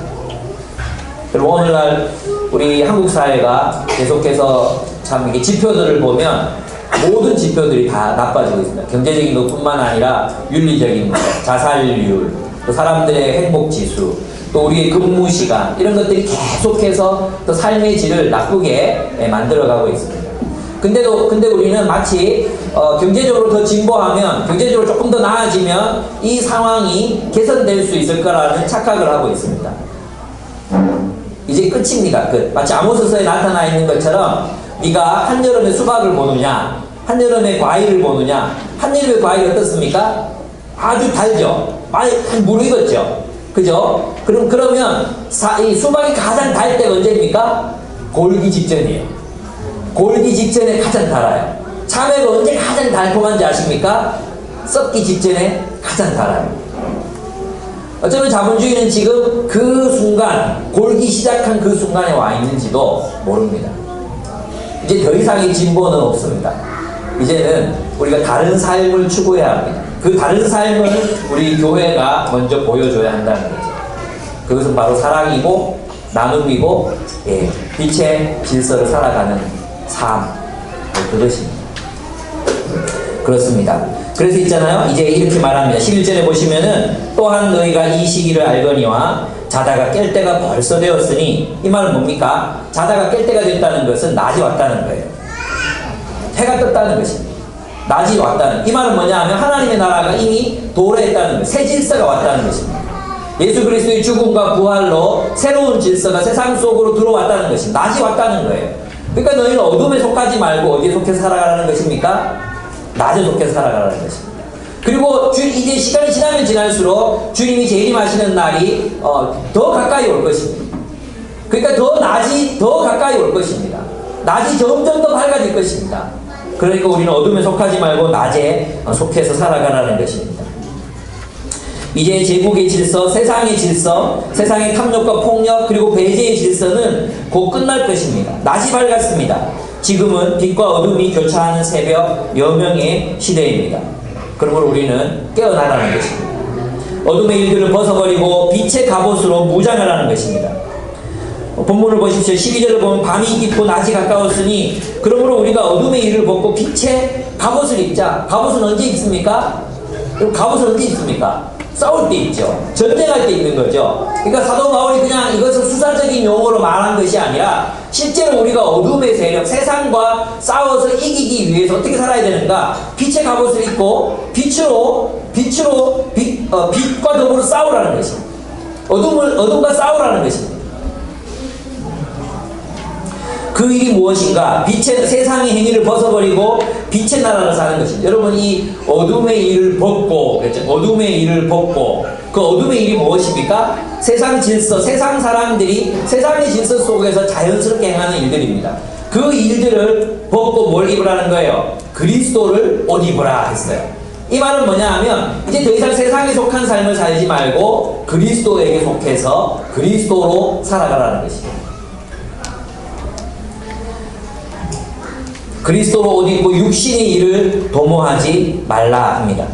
[SPEAKER 1] 여러분 오늘날 우리 한국 사회가 계속해서 참 이게 지표들을 보면 모든 지표들이 다 나빠지고 있습니다. 경제적인 것뿐만 아니라 윤리적인 것, 자살률, 또 사람들의 행복지수, 또 우리의 근무시간 이런 것들이 계속해서 또 삶의 질을 나쁘게 만들어가고 있습니다. 근데 우리는 마치 경제적으로 더 진보하면, 경제적으로 조금 더 나아지면 이 상황이 개선될 수 있을 거라는 착각을 하고 있습니다. 이제 끝입니다. 끝. 마치 아모스서에 나타나 있는 것처럼 네가 한여름에 수박을 보느냐, 한여름에 과일을 보느냐. 한여름의 과일이 어떻습니까? 아주 달죠. 많이 무르익었죠. 그죠? 그러면 이 수박이 가장 달 때가 언제입니까? 골기 직전이에요. 골기 직전에 가장 달아요. 참외가 언제 가장 달콤한지 아십니까? 썩기 직전에 가장 달아요. 어쩌면 자본주의는 지금 그 순간, 골기 시작한 그 순간에 와 있는지도 모릅니다. 이제 더 이상의 진보는 없습니다. 이제는 우리가 다른 삶을 추구해야 합니다. 그 다른 삶을 우리 교회가 먼저 보여줘야 한다는 거죠. 그것은 바로 사랑이고 나눔이고 빛의 질서를 살아가는 삶, 그것입니다. 그렇습니다. 그래서 있잖아요. 이제 이렇게 말합니다. 11절에 보시면은 또한 너희가 이 시기를 알거니와 자다가 깰 때가 벌써 되었으니, 이 말은 뭡니까? 자다가 깰 때가 됐다는 것은 낮이 왔다는 거예요. 해가 떴다는 것입니다. 낮이 왔다는, 이 말은 뭐냐 하면 하나님의 나라가 이미 도래했다는 거예요. 새 질서가 왔다는 것입니다. 예수 그리스도의 죽음과 부활로 새로운 질서가 세상 속으로 들어왔다는 것입니다. 낮이 왔다는 거예요. 그러니까 너희는 어둠에 속하지 말고 어디에 속해서 살아가라는 것입니까? 낮에 속해서 살아가라는 것입니다. 그리고 이제 시간이 지나면 지날수록 주님이 재림하시는 날이 더 가까이 올 것입니다. 그러니까 더 낮이 더 가까이 올 것입니다. 낮이 점점 더 밝아질 것입니다. 그러니까 우리는 어둠에 속하지 말고 낮에 속해서 살아가라는 것입니다. 이제 제국의 질서, 세상의 질서, 세상의 탐욕과 폭력 그리고 배제의 질서는 곧 끝날 것입니다. 낮이 밝았습니다. 지금은 빛과 어둠이 교차하는 새벽 여명의 시대입니다. 그러므로 우리는 깨어나라는 것입니다. 어둠의 일들을 벗어버리고 빛의 갑옷으로 무장하라는 것입니다. 본문을 보십시오. 12절을 보면 밤이 깊고 낮이 가까웠으니, 그러므로 우리가 어둠의 일을 벗고 빛의 갑옷을 입자. 갑옷은 언제 입습니까? 갑옷은 언제 입습니까? 싸울 때 있죠. 전쟁할 때 있는 거죠. 그러니까 사도 바울이 그냥 이것을 수사적인 용어로 말한 것이 아니라 실제로 우리가 어둠의 세력, 세상과 싸워서 이기기 위해서 어떻게 살아야 되는가? 빛의 갑옷을 입고 빛과 더불어 싸우라는 것입니다. 어둠과 싸우라는 것입니다. 그 일이 무엇인가? 세상의 행위를 벗어버리고 빛의 나라를 사는 것입니다. 여러분, 이 어둠의 일을 벗고, 그랬죠? 어둠의 일을 벗고, 그 어둠의 일이 무엇입니까? 세상 질서, 세상 사람들이 세상의 질서 속에서 자연스럽게 행하는 일들입니다. 그 일들을 벗고 뭘 입으라는 거예요? 그리스도를 옷 입으라 했어요. 이 말은 뭐냐 하면, 이제 더 이상 세상에 속한 삶을 살지 말고 그리스도에게 속해서 그리스도로 살아가라는 것입니다. 그리스도로 옷 입고 육신의 일을 도모하지 말라 합니다.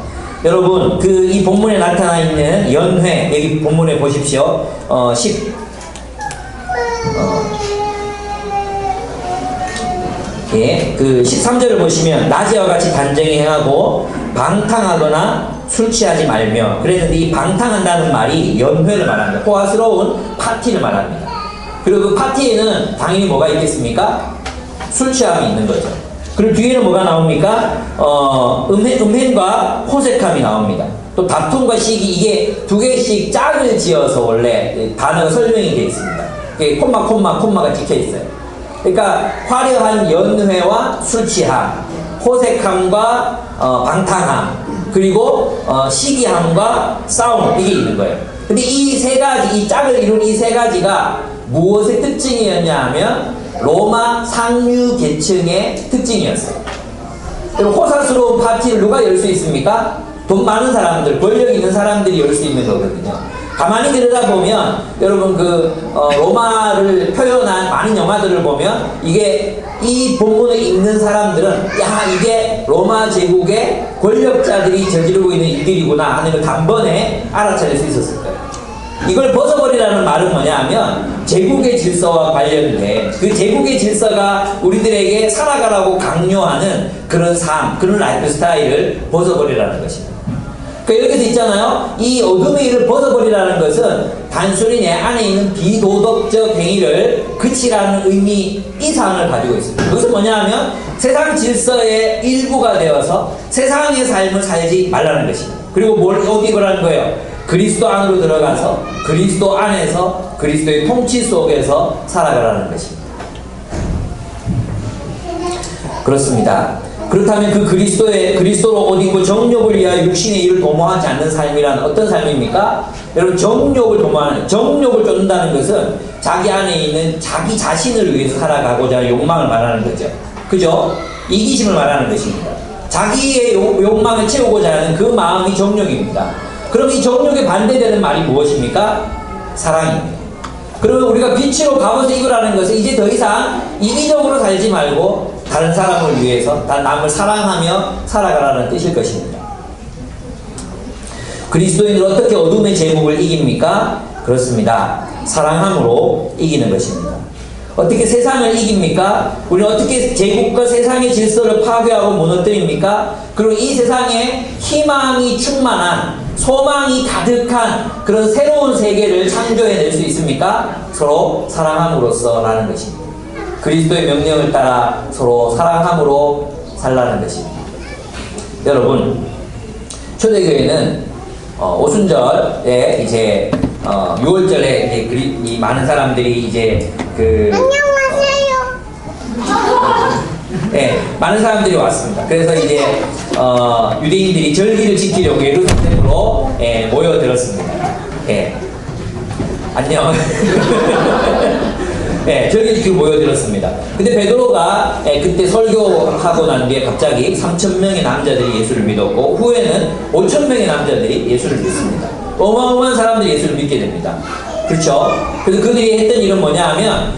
[SPEAKER 1] 여러분, 이 본문에 나타나 있는 연회, 여기 본문에 보십시오. 10 예, 그 13절을 보시면 낮에와 같이 단정히 행하고 방탕하거나 술 취하지 말며, 그랬는데 이 방탕한다는 말이 연회를 말합니다. 호화스러운 파티를 말합니다. 그리고 그 파티에는 당연히 뭐가 있겠습니까? 술 취함이 있는 거죠. 그리고 뒤에는 뭐가 나옵니까? 음행과 호색함이 나옵니다. 또 다툼과 시기, 이게 두 개씩 짝을 지어서 원래 단어가 설명이 되어 있습니다. 이게 콤마가 찍혀 있어요. 그러니까 화려한 연회와 술 취함, 호색함과 방탕함, 그리고 시기함과 싸움, 이게 있는 거예요. 근데 이 세 가지, 이 짝을 이룬 이 세 가지가 무엇의 특징이었냐 하면 로마 상류 계층의 특징이었어요. 그리고 호사스러운 파티를 누가 열 수 있습니까? 돈 많은 사람들, 권력 있는 사람들이 열 수 있는 거거든요. 가만히 들여다보면 여러분 로마를 표현한 많은 영화들을 보면 이게 이 본문을 읽는 사람들은 야, 이게 로마 제국의 권력자들이 저지르고 있는 일들이구나 하는 걸 단번에 알아차릴 수 있었을 거예요. 이걸 벗어버리라는 말은 뭐냐 하면 제국의 질서와 관련된 그 제국의 질서가 우리들에게 살아가라고 강요하는 그런 삶, 그런 라이프 스타일을 벗어버리라는 것입니다. 그러니까 여기서 있잖아요. 이 어둠의 일을 벗어버리라는 것은 단순히 내 안에 있는 비도덕적 행위를 그치라는 의미 이상을 가지고 있습니다. 그것은 뭐냐 하면 세상 질서의 일부가 되어서 세상의 삶을 살지 말라는 것입니다. 그리고 어디 그러는 거예요? 그리스도 안으로 들어가서 그리스도 안에서 그리스도의 통치 속에서 살아가라는 것입니다. 그렇습니다. 그렇다면 그 그리스도로 옷 입고 정욕을 위하여 육신의 일을 도모하지 않는 삶이란 어떤 삶입니까? 여러분, 정욕을 쫓는다는 것은 자기 안에 있는 자기 자신을 위해서 살아가고자 하는 욕망을 말하는 거죠. 그죠? 이기심을 말하는 것입니다. 자기의 욕망을 채우고자 하는 그 마음이 정욕입니다. 그럼 이 정욕에 반대되는 말이 무엇입니까? 사랑입니다. 그러면 우리가 빛으로 갑옷을 입으라는 것은 이제 더 이상 이기적으로 살지 말고 다른 사람을 위해서 남을 사랑하며 살아가라는 뜻일 것입니다. 그리스도인은 어떻게 어둠의 제국을 이깁니까? 그렇습니다. 사랑함으로 이기는 것입니다. 어떻게 세상을 이깁니까? 우리는 어떻게 제국과 세상의 질서를 파괴하고 무너뜨립니까? 그리고 이 세상에 희망이 충만한, 소망이 가득한 그런 새로운 세계를 창조해낼 수 있습니까? 서로 사랑함으로써라는 것입니다. 그리스도의 명령을 따라 서로 사랑함으로 살라는 것입니다. 여러분, 초대교회는 오순절에 이제 6월절에 이 많은 사람들이 이제
[SPEAKER 2] 안녕하세요.
[SPEAKER 1] 네, 많은 사람들이 왔습니다. 그래서 이제 유대인들이 절기를 지키려고 예루살렘으로 모여들었습니다. 안녕. 절기 지키고 모여들었습니다. 근데 베드로가 그때 설교하고 난 뒤에 갑자기 3,000명의 남자들이 예수를 믿었고 후에는 5,000명의 남자들이 예수를 믿습니다. 어마어마한 사람들이 예수를 믿게 됩니다. 그렇죠? 그래서 그들이 했던 일은 뭐냐 하면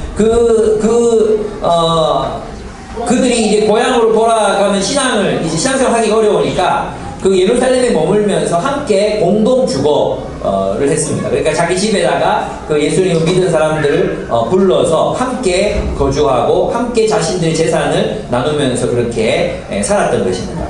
[SPEAKER 1] 그들이 이제 고향으로 돌아가면 신앙생활 하기 어려우니까 그 예루살렘에 머물면서 함께 공동 주거를 했습니다. 그러니까 자기 집에다가 그 예수님을 믿은 사람들을 불러서 함께 거주하고 함께 자신들의 재산을 나누면서 그렇게 살았던 것입니다.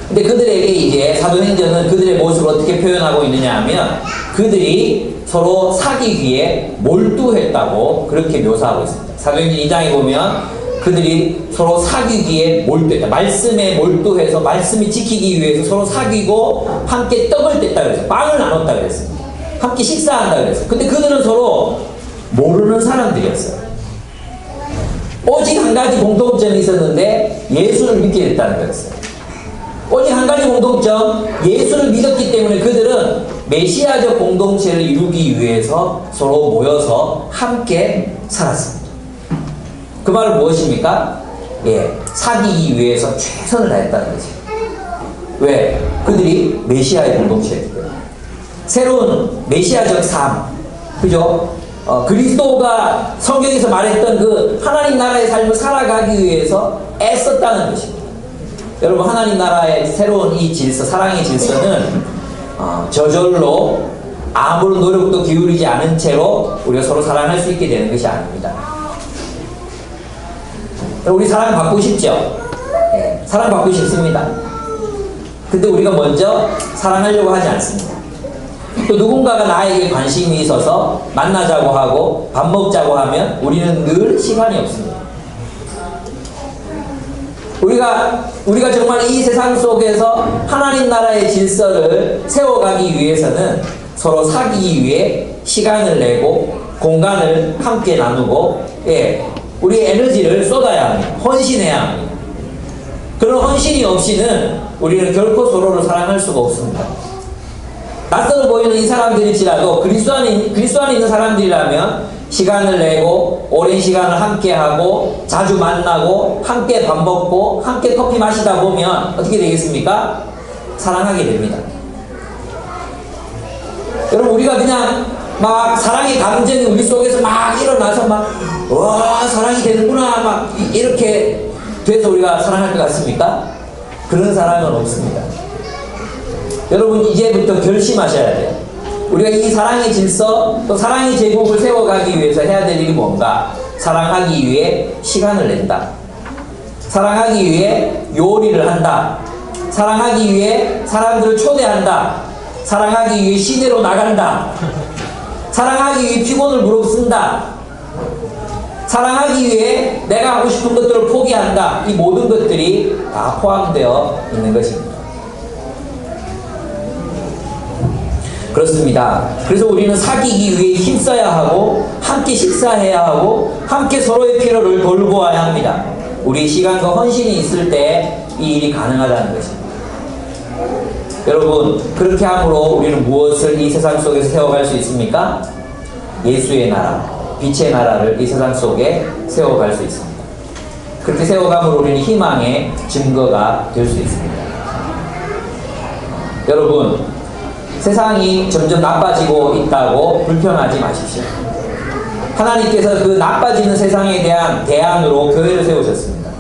[SPEAKER 1] 근데 그들에게 이제 사도행전은 그들의 모습을 어떻게 표현하고 있느냐 하면 그들이 서로 사귀기에 몰두했다고 그렇게 묘사하고 있습니다. 사도행전 2장에 보면 그들이 서로 사귀기에 몰두했다. 말씀에 몰두해서 말씀을 지키기 위해서 서로 사귀고 함께 떡을 뗐다 그랬어요. 빵을 나눴다 그랬습니다. 함께 식사한다 그랬어요. 근데 그들은 서로 모르는 사람들이었어요. 오직 한 가지 공통점이 있었는데 예수를 믿게 됐다는 거였어요. 오직 한 가지 공통점, 예수를 믿었기 때문에 그들은 메시아적 공동체를 이루기 위해서 서로 모여서 함께 살았습니다. 그 말은 무엇입니까? 사귀기 위해서 최선을 다했다는 거지. 왜? 그들이 메시아의 공동체였기 때문에. 새로운 메시아적 삶, 그죠? 그리스도가 성경에서 말했던 그 하나님 나라의 삶을 살아가기 위해서 애썼다는 것입니다. 여러분, 하나님 나라의 새로운 이 질서, 사랑의 질서는 저절로 아무런 노력도 기울이지 않은 채로 우리가 서로 사랑할 수 있게 되는 것이 아닙니다. 우리 사랑받고 싶죠? 네, 사랑받고 싶습니다. 근데 우리가 먼저 사랑하려고 하지 않습니다. 또 누군가가 나에게 관심이 있어서 만나자고 하고 밥 먹자고 하면 우리는 늘 시간이 없습니다. 우리가 정말 이 세상 속에서 하나님 나라의 질서를 세워가기 위해서는 서로 사귀기 위해 시간을 내고 공간을 함께 나누고, 우리의 에너지를 쏟아야 합니다. 헌신해야 합니다. 그런 헌신이 없이는 우리는 결코 서로를 사랑할 수가 없습니다. 낯설어 보이는 이 사람들일지라도 그리스도 안에 있는 사람들이라면 시간을 내고 오랜 시간을 함께하고 자주 만나고 함께 밥 먹고 함께 커피 마시다 보면 어떻게 되겠습니까? 사랑하게 됩니다. 여러분, 우리가 그냥 막 사랑의 감정이 우리 속에서 막 일어나서 와 사랑이 되는구나 막 이렇게 돼서 우리가 사랑할 것 같습니까? 그런 사랑은 없습니다. 여러분, 이제부터 결심하셔야 돼요. 우리가 이 사랑의 질서 또 사랑의 제국을 세워가기 위해서 해야 될 일이 뭔가? 사랑하기 위해 시간을 낸다. 사랑하기 위해 요리를 한다. 사랑하기 위해 사람들을 초대한다. 사랑하기 위해 시내로 나간다. 사랑하기 위해 피곤을 무릅쓴다. 사랑하기 위해 내가 하고 싶은 것들을 포기한다. 이 모든 것들이 다 포함되어 있는 것입니다. 그렇습니다. 그래서 우리는 사귀기 위해 힘써야 하고 함께 식사해야 하고 함께 서로의 필요를 돌보아야 합니다. 우리 시간과 헌신이 있을 때 이 일이 가능하다는 것입니다. 여러분, 그렇게 함으로 우리는 무엇을 이 세상 속에서 세워갈 수 있습니까? 예수의 나라, 빛의 나라를 이 세상 속에 세워갈 수 있습니다. 그렇게 세워감으로 우리는 희망의 증거가 될 수 있습니다. 여러분, 세상이 점점 나빠지고 있다고 불평하지 마십시오. 하나님께서 그 나빠지는 세상에 대한 대안으로 교회를 세우셨습니다.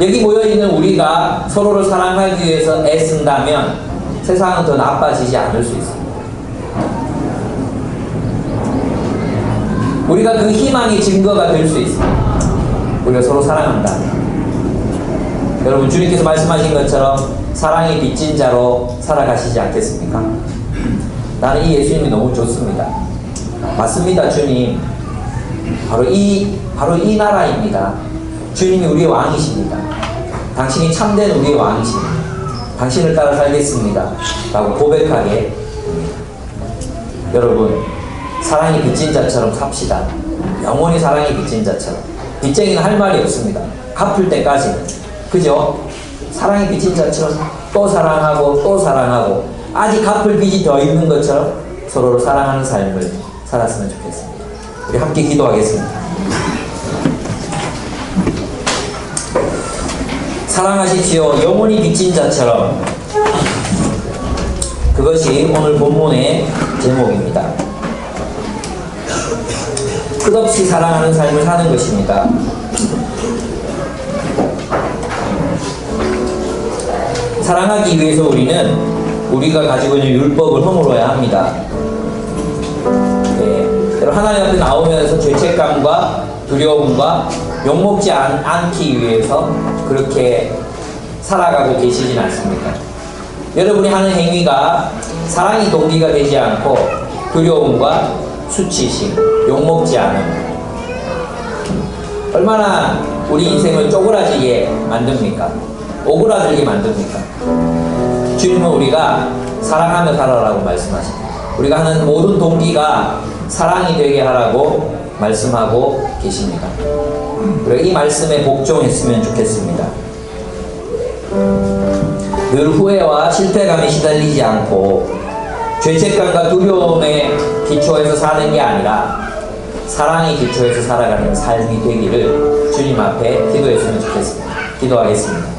[SPEAKER 1] 여기 모여있는 우리가 서로를 사랑하기 위해서 애쓴다면 세상은 더 나빠지지 않을 수 있습니다. 우리가 그 희망의 증거가 될 수 있습니다. 우리가 서로 사랑한다. 여러분, 주님께서 말씀하신 것처럼 사랑이 빚진 자로 살아가시지 않겠습니까? 나는 이 예수님이 너무 좋습니다. 맞습니다, 주님. 바로 이 나라입니다. 주님이 우리의 왕이십니다. 당신이 참된 우리의 왕이십니다. 당신을 따라 살겠습니다. 라고 고백하게. 여러분, 사랑이 빚진 자처럼 삽시다. 영원히 사랑이 빚진 자처럼. 빚쟁이는 할 말이 없습니다. 갚을 때까지는. 그죠? 사랑이 빚진 자처럼 또 사랑하고 또 사랑하고 아직 갚을 빚이 더 있는 것처럼 서로를 사랑하는 삶을 살았으면 좋겠습니다. 우리 함께 기도하겠습니다. 사랑하십시오. 영원히 빚진 자처럼. 그것이 오늘 본문의 제목입니다. 끝없이 사랑하는 삶을 사는 것입니다. 사랑하기 위해서 우리는 우리가 가지고 있는 율법을 허물어야 합니다. 여러분, 하나님 앞에 나오면서 죄책감과 두려움과 욕먹지 않기 위해서 그렇게 살아가고 계시진 않습니까? 여러분이 하는 행위가 사랑이 동기가 되지 않고 두려움과 수치심, 욕먹지 않음, 얼마나 우리 인생을 쪼그라지게 만듭니까? 오그라들게 만듭니까? 주님은 우리가 사랑하며 살아라고 말씀하십니다. 우리가 하는 모든 동기가 사랑이 되게 하라고 말씀하고 계십니다. 우리가 이 말씀에 복종했으면 좋겠습니다. 늘 후회와 실패감에 시달리지 않고 죄책감과 두려움에 기초해서 사는 게 아니라 사랑이 기초해서 살아가는 삶이 되기를 주님 앞에 기도했으면 좋겠습니다. 기도하겠습니다.